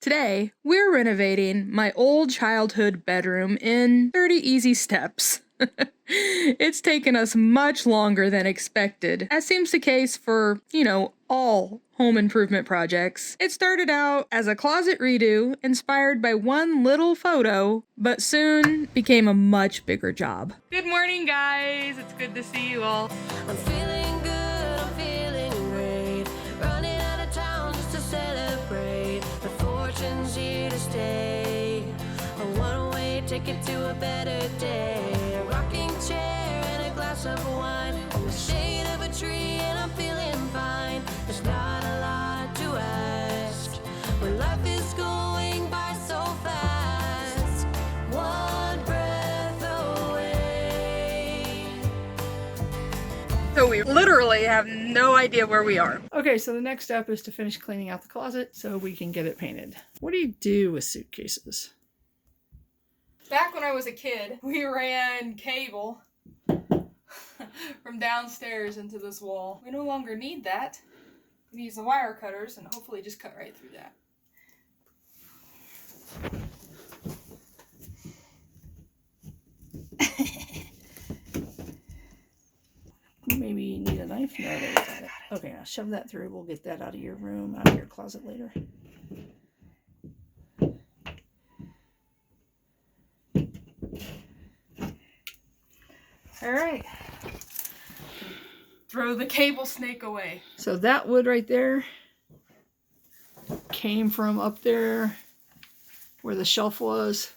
Today, we're renovating my old childhood bedroom in 30 easy steps. It's taken us much longer than expected, as seems the case for, all home improvement projects. It started out as a closet redo inspired by one little photo, but soon became a much bigger job. Good morning, guys. It's good to see you all. I'm feeling good, I'm feeling great. Running out of town just to celebrate. The fortune's here to stay. A one-way ticket to a better day. A rocking chair and a glass of wine. In the shade of a tree and I'm feeling fine. There's not a lot to ask when life is going by so fast. One breath away. So we literally have no idea where we are. Okay, so the next step is to finish cleaning out the closet so we can get it painted. What do you do with suitcases? Back when I was a kid, we ran cable from downstairs into this wall. We no longer need that. We use the wire cutters and hopefully just cut right through that. Maybe you need a knife? No, there you got it. Okay, now shove that through. We'll get that out of your room, out of your closet later. All right. Throw the cable snake away. So that wood right there came from up there where the shelf was.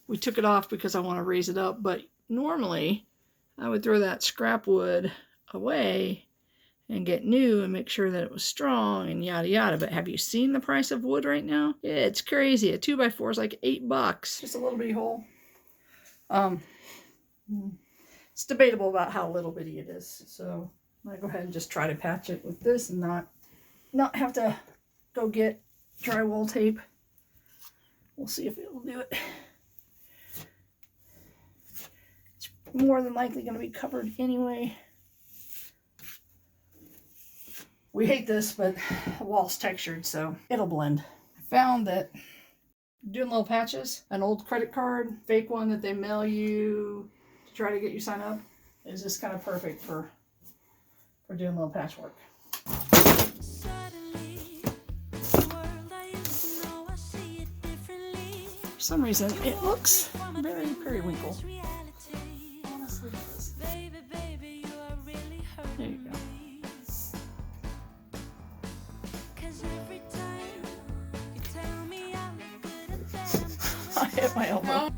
We took it off because I want to raise it up, but normally I would throw that scrap wood away and get new and make sure that it was strong and yada yada. But have you seen the price of wood right now? Yeah, it's crazy. A 2x4 is like $8. Just a little bitty hole. It's debatable about how little bitty it is. So I'm gonna go ahead and just try to patch it with this and not have to go get drywall tape. We'll see if it'll do it. It's more than likely going to be covered anyway. We hate this, but the wall's textured, so it'll blend. I found that doing little patches, an old credit card, fake one that they mail you to try to get you signed up, is just kind of perfect for doing a little patchwork. For some reason, it looks very periwinkle. Honestly, it does. There you go. I hit my elbow.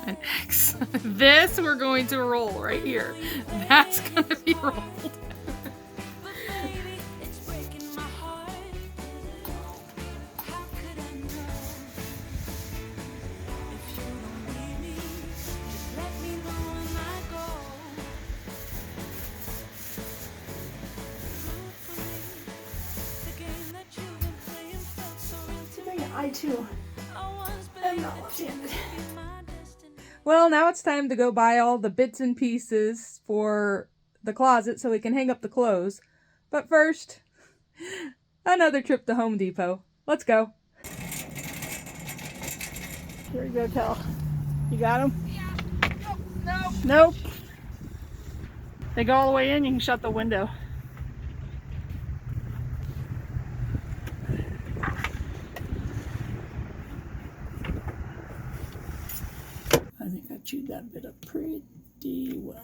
An X. This we're going to roll right here. That's going to be rolled. I too am not left-handed. Well, now it's time to go buy all the bits and pieces for the closet so we can hang up the clothes. But first, another trip to Home Depot. Let's go. Here you go, Cal. You got them? Yeah. Nope. Nope. They go all the way in, you can shut the window. I think I chewed that bit up pretty well.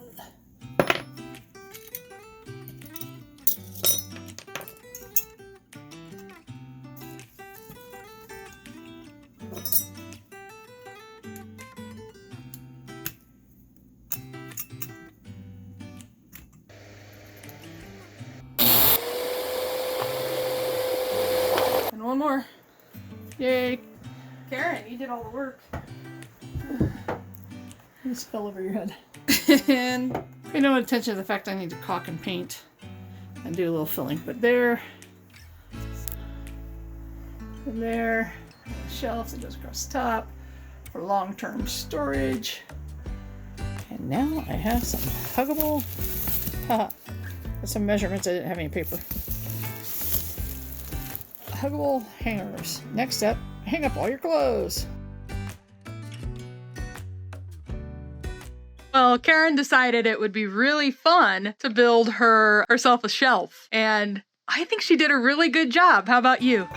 And one more. Yay! Karen, you did all the work. This fell over your head. And pay no attention to the fact I need to caulk and paint and do a little filling, but there. in there. Shelf that goes across the top for long-term storage. And now I have some huggable, some measurements. I didn't have any paper. Huggable hangers. Next up, hang up all your clothes. Well, Karen decided it would be really fun to build herself a shelf, and I think she did a really good job. How about you?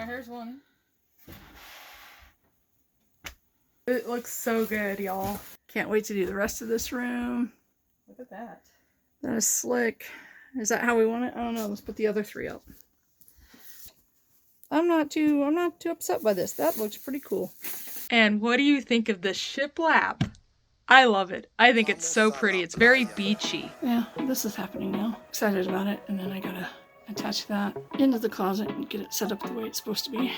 Here's one. It looks so good, y'all. Can't wait to do the rest of this room. Look at that. That is slick. Is that how we want it? I don't know. Let's put the other three up. I'm not too upset by this. That looks pretty cool. And what do you think of the shiplap? I love it. I think it's so pretty. It's very beachy. Yeah, this is happening now. Excited about it. And then I gotta attach that into the closet and get it set up the way it's supposed to be.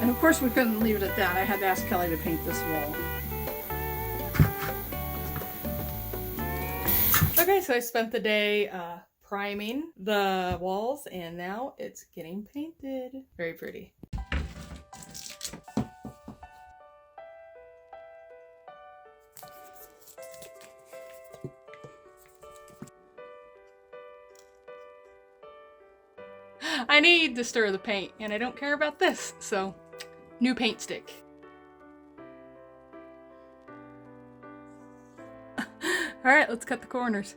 And of course we couldn't leave it at that. I had to ask Kelly to paint this wall. Okay, so I spent the day priming the walls, and now it's getting painted. Very pretty. I need to stir the paint, and I don't care about this, so new paint stick. All right, let's cut the corners.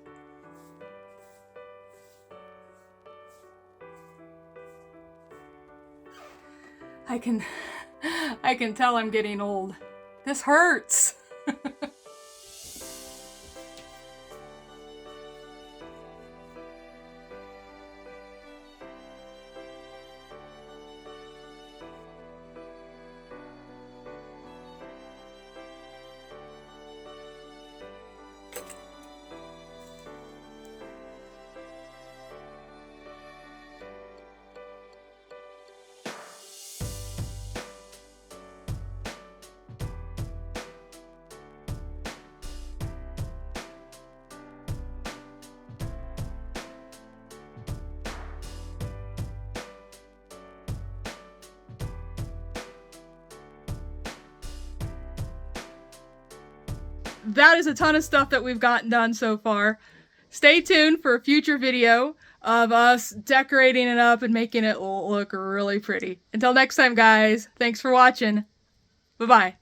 I can tell I'm getting old. This hurts. that is a ton of stuff that we've gotten done so far. Stay tuned for a future video of us decorating it up and making it look really pretty. Until next time, guys, thanks for watching. Bye-bye.